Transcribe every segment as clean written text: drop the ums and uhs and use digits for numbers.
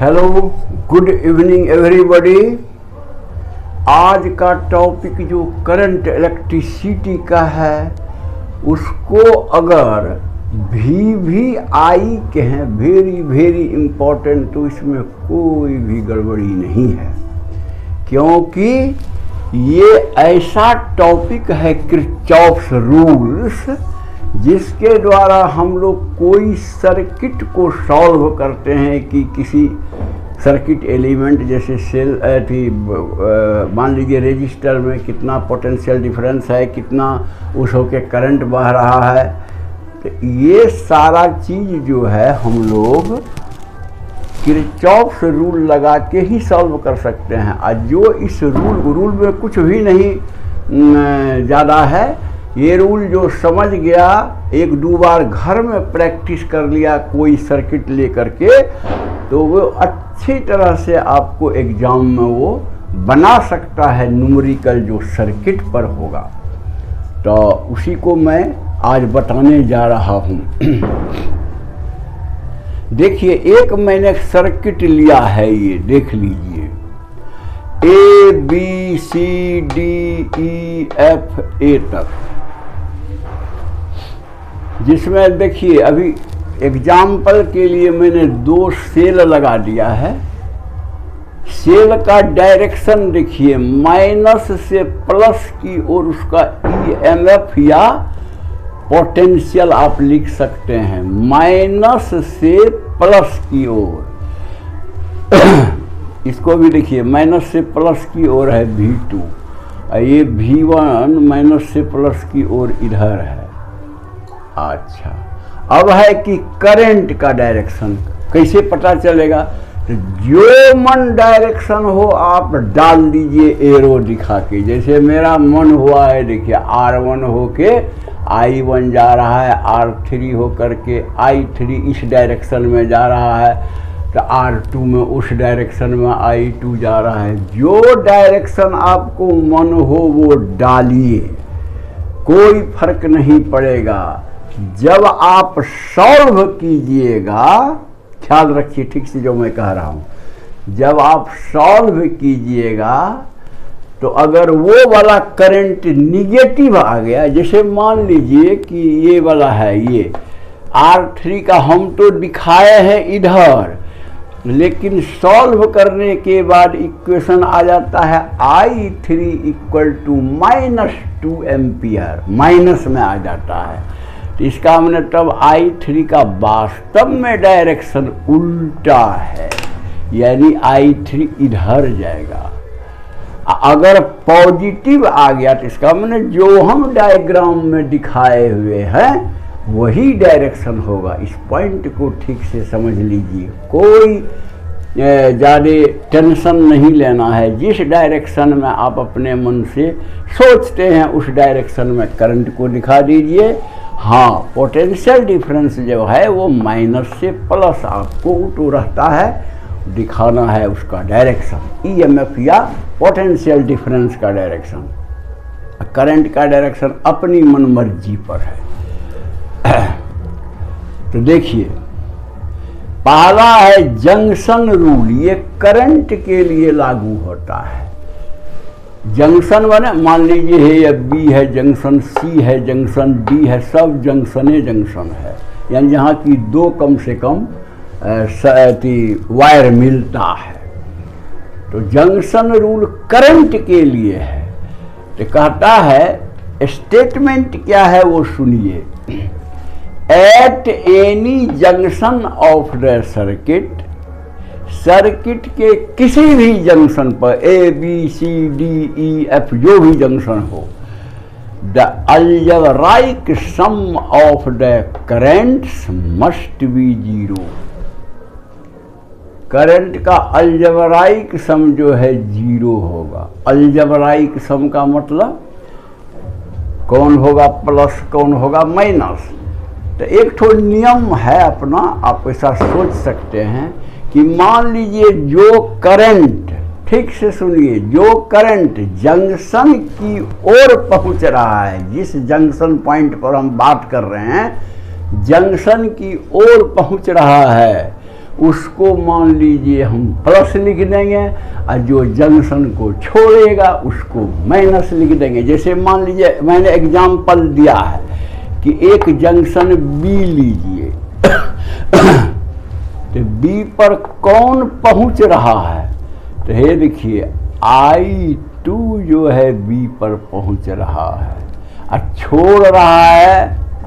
Hello, good evening everybody. आज का topic जो करंट इलेक्ट्रिसिटी का है उसको अगर VVI कहें, वेरी वेरी इम्पोर्टेंट, तो इसमें कोई भी गड़बड़ी नहीं है, क्योंकि ये ऐसा टॉपिक है किरचॉफ्स रूल्स जिसके द्वारा हम लोग कोई सर्किट को सॉल्व करते हैं कि किसी सर्किट एलिमेंट जैसे सेल मान लीजिए रेजिस्टर में कितना पोटेंशियल डिफरेंस है, कितना उस होके करंट बह रहा है, तो ये सारा चीज़ जो है हम लोग किरचॉफ्स रूल लगा के ही सॉल्व कर सकते हैं। और जो इस रूल में कुछ भी नहीं ज़्यादा है, ये रूल जो समझ गया, एक दो बार घर में प्रैक्टिस कर लिया कोई सर्किट लेकर के, तो वो अच्छी तरह से आपको एग्जाम में वो बना सकता है न्यूमेरिकल जो सर्किट पर होगा। तो उसी को मैं आज बताने जा रहा हूँ। देखिए, एक मैंने सर्किट लिया है, ये देख लीजिए, ABCDEFA तक, जिसमें देखिए अभी एग्जाम्पल के लिए मैंने 2 सेल लगा दिया है। सेल का डायरेक्शन देखिए, माइनस से प्लस की ओर उसका EMF या पोटेंशियल आप लिख सकते हैं, माइनस से प्लस की ओर। इसको भी देखिए, माइनस से प्लस की ओर है V2, और ये V1 माइनस से प्लस की ओर इधर है। अच्छा, अब है कि करंट का डायरेक्शन कैसे पता चलेगा? तो जो मन डायरेक्शन हो आप डाल दीजिए एरो दिखा के। जैसे मेरा मन हुआ है, देखिए R1 होके I1 जा रहा है, R3 होकर के I3 इस डायरेक्शन में जा रहा है, तो R2 में उस डायरेक्शन में I2 जा रहा है। जो डायरेक्शन आपको मन हो वो डालिए, कोई फर्क नहीं पड़ेगा। जब आप सॉल्व कीजिएगा, ख्याल रखिए ठीक से जो मैं कह रहा हूँ, जब आप सॉल्व कीजिएगा तो अगर वो वाला करंट निगेटिव आ गया, जैसे मान लीजिए कि ये वाला है, ये R3 का हम तो दिखाए हैं इधर, लेकिन सॉल्व करने के बाद इक्वेशन आ जाता है I3 = -2 एम्पियर, माइनस में आ जाता है। तो इसका मतलब I3 का वास्तव में डायरेक्शन उल्टा है, यानी I3 इधर जाएगा। अगर पॉजिटिव आ गया तो इसका मतलब जो हम डायग्राम में दिखाए हुए हैं वही डायरेक्शन होगा। इस पॉइंट को ठीक से समझ लीजिए, कोई ज़्यादा टेंशन नहीं लेना है। जिस डायरेक्शन में आप अपने मन से सोचते हैं उस डायरेक्शन में करंट को दिखा दीजिए। हाँ, पोटेंशियल डिफरेंस जो है वो माइनस से प्लस आपको तो रहता है, दिखाना है उसका डायरेक्शन, EMF या पोटेंशियल डिफरेंस का डायरेक्शन। करंट का डायरेक्शन अपनी मनमर्जी पर है। तो देखिए, पहला है जंक्शन रूल, ये करंट के लिए लागू होता है। जंक्शन बने, मान लीजिए है या B है, जंक्शन C है, जंक्शन D है, सब जंक्शने जंक्शन है, यानी जहाँ की 2 कम से कम वायर मिलता है। तो जंक्शन रूल करंट के लिए है। तो कहता है, स्टेटमेंट क्या है वो सुनिए, at any junction of the circuit, circuit के किसी भी जंक्शन पर ABCDEF जो भी जंक्शन हो, the algebraic sum of the currents must be 0। Current का अलजेब्राइक सम जो है 0 होगा। अलजेब्राइक सम का मतलब कौन होगा प्लस, कौन होगा माइनस। तो एक ठो नियम है अपना, आप ऐसा सोच सकते हैं कि मान लीजिए जो करंट, ठीक से सुनिए, जो करंट जंक्शन की ओर पहुंच रहा है, जिस जंक्शन पॉइंट पर हम बात कर रहे हैं, जंक्शन की ओर पहुंच रहा है, उसको मान लीजिए हम प्लस लिख देंगे, और जो जंक्शन को छोड़ेगा उसको माइनस लिख देंगे। जैसे मान लीजिए मैंने एग्जाम्पल दिया है कि एक जंक्शन बी लीजिए तो बी पर कौन पहुंच रहा है, तो ये देखिए I2 जो है बी पर पहुंच रहा है और छोड़ रहा है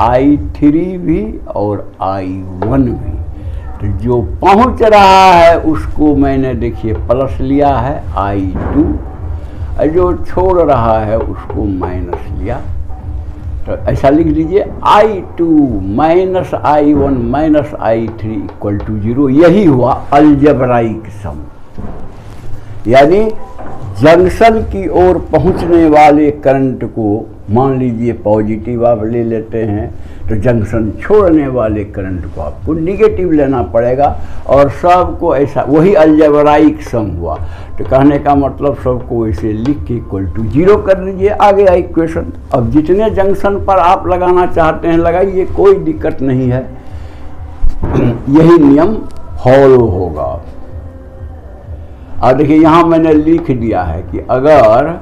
I3 भी और I1 भी। तो जो पहुंच रहा है उसको मैंने देखिए प्लस लिया है I2, और जो छोड़ रहा है उसको माइनस लिया। तो ऐसा लिख लीजिए I2 minus I1 minus I3 equal to 0। यही हुआ अलजेब्राइक सम, यानी जंक्शन की ओर पहुंचने वाले करंट को मान लीजिए पॉजिटिव आप ले लेते हैं, तो जंक्शन छोड़ने वाले करंट को आपको निगेटिव लेना पड़ेगा, और सबको ऐसा वही अलजेब्राइक सम हुआ। तो कहने का मतलब सबको ऐसे लिख के इक्वल टू 0 कर लीजिए, आ गया इक्वेशन। अब जितने जंक्शन पर आप लगाना चाहते हैं लगाइए, कोई दिक्कत नहीं है, यही नियम फॉलो होगा। और देखिए यहाँ मैंने लिख दिया है कि अगर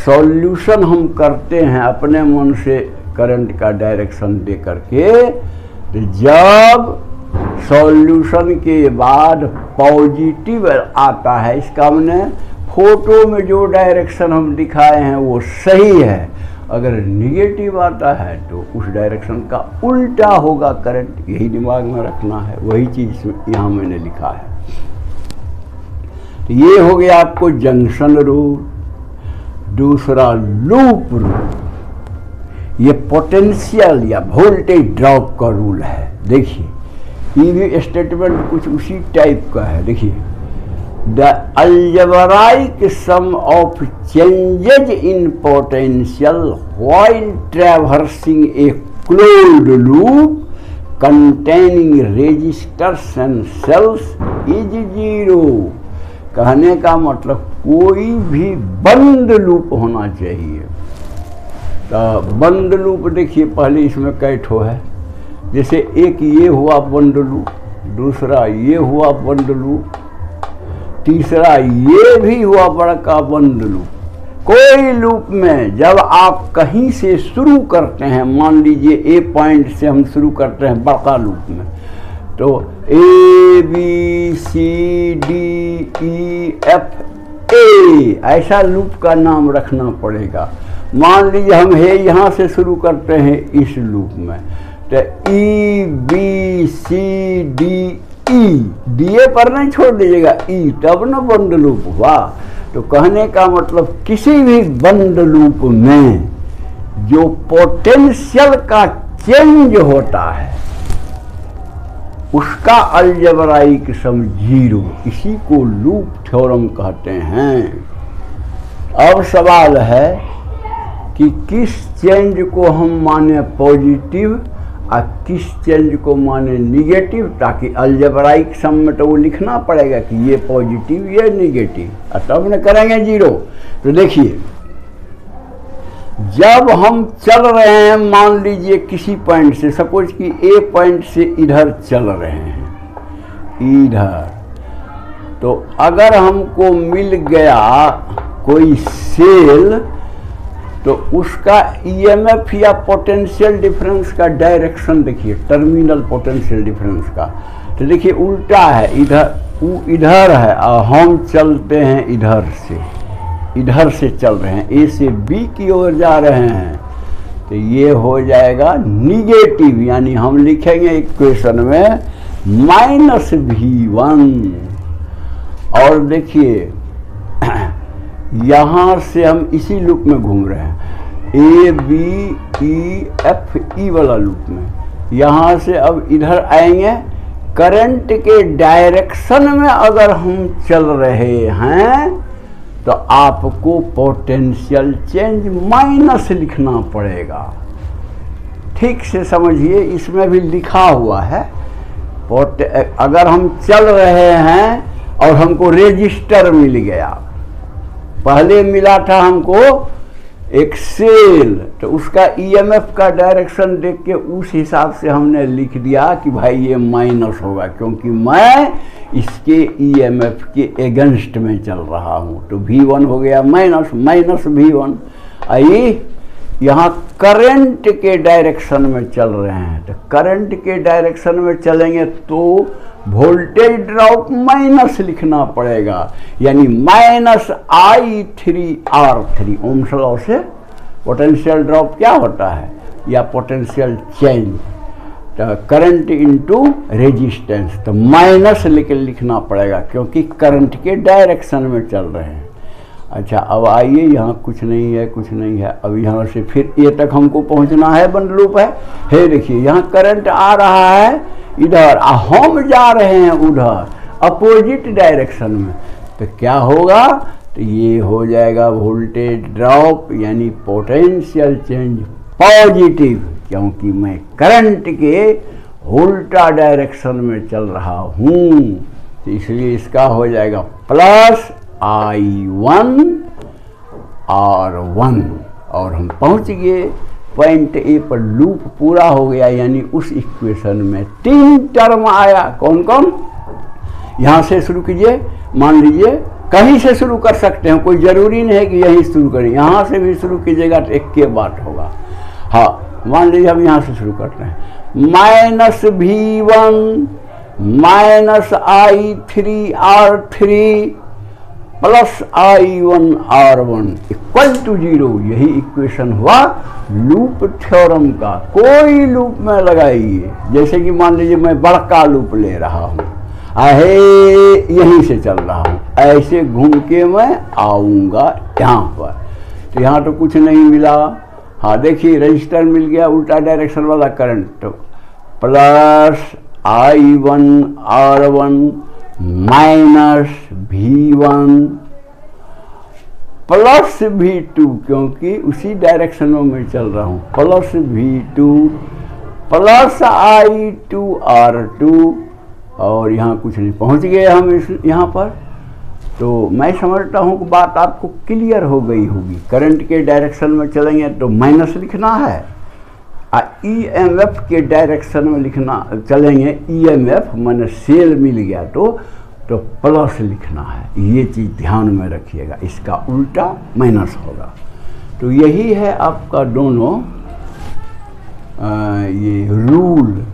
सॉल्यूशन हम करते हैं अपने मन से करंट का डायरेक्शन दे करके, तो जब सॉल्यूशन के बाद पॉजिटिव आता है, इसका मैंने फोटो में जो डायरेक्शन हम दिखाए हैं वो सही है, अगर निगेटिव आता है तो उस डायरेक्शन का उल्टा होगा करंट। यही दिमाग में रखना है, वही चीज़ यहाँ मैंने लिखा है। तो ये हो गया आपको जंक्शन रूल। दूसरा लूप रूल, ये पोटेंशियल या वोल्टेज ड्रॉप का रूल है। देखिए ये भी स्टेटमेंट कुछ उसी टाइप का है। देखिए the algebraic sum of changes in potential while traversing a closed loop containing resistors and cells is 0। कहने का मतलब कोई भी बंद लूप होना चाहिए। तो बंद लूप देखिए पहले इसमें कई ठो है, जैसे एक ये हुआ बंद लूप, दूसरा ये हुआ बंद लूप, तीसरा ये भी हुआ बड़का बंद लूप। कोई लूप में जब आप कहीं से शुरू करते हैं, मान लीजिए ए पॉइंट से हम शुरू करते हैं बड़का लूप में, तो ABCDEFA ऐसा लूप का नाम रखना पड़ेगा। मान लीजिए हम है यहाँ से शुरू करते हैं इस लूप में, तो EBCDE DA पर नहीं छोड़ दीजिएगा, E तब न बंद लूप हुआ। तो कहने का मतलब किसी भी बंद लूप में जो पोटेंशियल का चेंज होता है उसका अलजेब्राइक सम 0, इसी को लूप थ्योरम कहते हैं। अब सवाल है कि किस चेंज को हम माने पॉजिटिव और किस चेंज को माने निगेटिव, ताकि अलजेब्राइक सम में तो वो लिखना पड़ेगा कि ये पॉजिटिव ये निगेटिव, और तब न करेंगे 0। तो देखिए जब हम चल रहे हैं मान लीजिए किसी पॉइंट से, सपोज कि ए पॉइंट से इधर चल रहे हैं इधर, तो अगर हमको मिल गया कोई सेल, तो उसका ईएमएफ या पोटेंशियल डिफरेंस का डायरेक्शन देखिए, टर्मिनल पोटेंशियल डिफरेंस का, तो देखिए उल्टा है, इधर वो इधर है और हम चलते हैं इधर से चल रहे हैं, ए से बी की ओर जा रहे हैं, तो ये हो जाएगा निगेटिव, यानी हम लिखेंगे इक्वेशन में -V1। और देखिए यहाँ से हम इसी लूप में घूम रहे हैं, ABEFE वाला लूप में, यहाँ से अब इधर आएंगे, करंट के डायरेक्शन में अगर हम चल रहे हैं तो आपको पोटेंशियल चेंज माइनस लिखना पड़ेगा। ठीक से समझिए, इसमें भी लिखा हुआ है, अगर हम चल रहे हैं और हमको रेजिस्टर मिल गया, पहले मिला था हमको एक सेल, तो उसका ईएमएफ का डायरेक्शन देख के उस हिसाब से हमने लिख दिया कि भाई ये माइनस होगा, क्योंकि मैं इसके ईएमएफ के अगेंस्ट में चल रहा हूँ। तो V1 हो गया माइनस, माइनस V1। आइए यहाँ करंट के डायरेक्शन में चल रहे हैं, तो करंट के डायरेक्शन में चलेंगे तो वोल्टेज ड्रॉप माइनस लिखना पड़ेगा, यानी माइनस I3R3। ओम्स लॉ से पोटेंशियल ड्रॉप क्या होता है, या पोटेंशियल चेंज, तो करंट इनटू रेजिस्टेंस, तो माइनस लिखना पड़ेगा क्योंकि करंट के डायरेक्शन में चल रहे हैं। अच्छा, अब आइए यहाँ कुछ नहीं है, कुछ नहीं है। अब यहाँ से फिर ये तक हमको पहुँचना है, बंद लूप है। देखिए यहाँ करंट आ रहा है इधर, हम जा रहे हैं उधर अपोजिट डायरेक्शन में, तो क्या होगा, तो ये हो जाएगा वोल्टेज ड्रॉप यानी पोटेंशियल चेंज पॉजिटिव, क्योंकि मैं करंट के उल्टा डायरेक्शन में चल रहा हूँ। तो इसलिए इसका हो जाएगा प्लस I1 R1, और हम पहुँच गए पॉइंट ए पर। लूप पूरा हो गया, यानी उस इक्वेशन में 3 टर्म आया। कौन कौन, यहाँ से शुरू कीजिए, मान लीजिए कहीं से शुरू कर सकते हैं, कोई ज़रूरी नहीं है कि यहीं शुरू करें, यहाँ से भी शुरू कीजिएगा तो एक के बात होगा। हाँ, मान लीजिए हम यहाँ से शुरू करते हैं, minus V1 minus I3R3 plus I1 R1 equal to 0। यही इक्वेशन हुआ लूप थ्योरम का। कोई लूप में लगाइए, जैसे कि मान लीजिए मैं बड़का लूप ले रहा हूँ, आहे यहीं से चल रहा हूँ, ऐसे घूम के मैं आऊँगा यहाँ पर, तो यहाँ तो कुछ नहीं मिला। हाँ देखिए रजिस्टर मिल गया, उल्टा डायरेक्शन वाला करंट, तो plus I1 R1 minus V1 plus V2, क्योंकि उसी डायरेक्शन में मैं चल रहा हूँ, plus V2 plus I2 R2, और यहाँ कुछ नहीं, पहुँच गए हम यहाँ पर। तो मैं समझता हूँ कि बात आपको क्लियर हो गई होगी। करंट के डायरेक्शन में चलेंगे तो माइनस लिखना है, ईएमएफ के डायरेक्शन में लिखना चलेंगे, ईएमएफ मैंने सेल मिल गया तो प्लस लिखना है। ये चीज़ ध्यान में रखिएगा, इसका उल्टा माइनस होगा। तो यही है आपका दोनों ये रूल,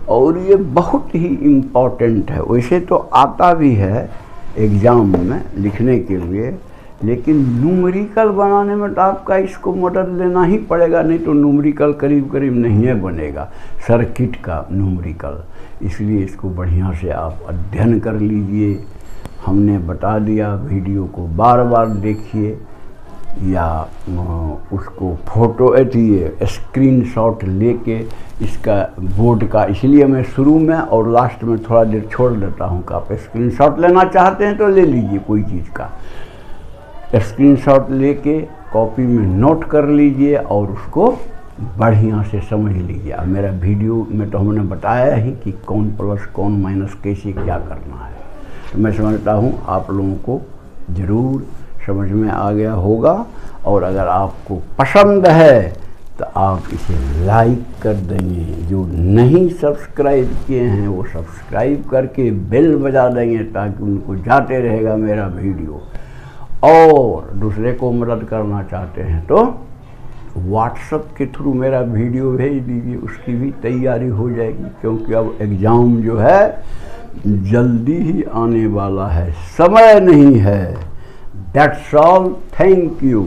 और ये बहुत ही इम्पोर्टेंट है। वैसे तो आता भी है एग्ज़ाम में लिखने के लिए, लेकिन न्यूमेरिकल बनाने में तो आपका इसको मदद लेना ही पड़ेगा, नहीं तो न्यूमेरिकल करीब करीब नहीं है बनेगा, सर्किट का न्यूमेरिकल। इसलिए इसको बढ़िया से आप अध्ययन कर लीजिए। हमने बता दिया, वीडियो को बार बार देखिए, या उसको फोटो स्क्रीनशॉट लेके इसका बोर्ड का, इसलिए मैं शुरू में और लास्ट में थोड़ा देर छोड़ देता हूँ कि आप स्क्रीनशॉट लेना चाहते हैं तो ले लीजिए, कोई चीज़ का स्क्रीनशॉट लेके कॉपी में नोट कर लीजिए और उसको बढ़िया से समझ लीजिए। अब मेरा वीडियो में तो हमने बताया ही कि कौन प्लस कौन माइनस कैसे क्या करना है, तो मैं समझता हूँ आप लोगों को ज़रूर समझ में आ गया होगा। और अगर आपको पसंद है तो आप इसे लाइक कर देंगे, जो नहीं सब्सक्राइब किए हैं वो सब्सक्राइब करके बेल बजा देंगे ताकि उनको जाते रहेगा मेरा वीडियो। और दूसरे को मदद करना चाहते हैं तो व्हाट्सएप के थ्रू मेरा वीडियो भेज दीजिए, उसकी भी तैयारी हो जाएगी, क्योंकि अब एग्ज़ाम जो है जल्दी ही आने वाला है, समय नहीं है। That's all. Thank you.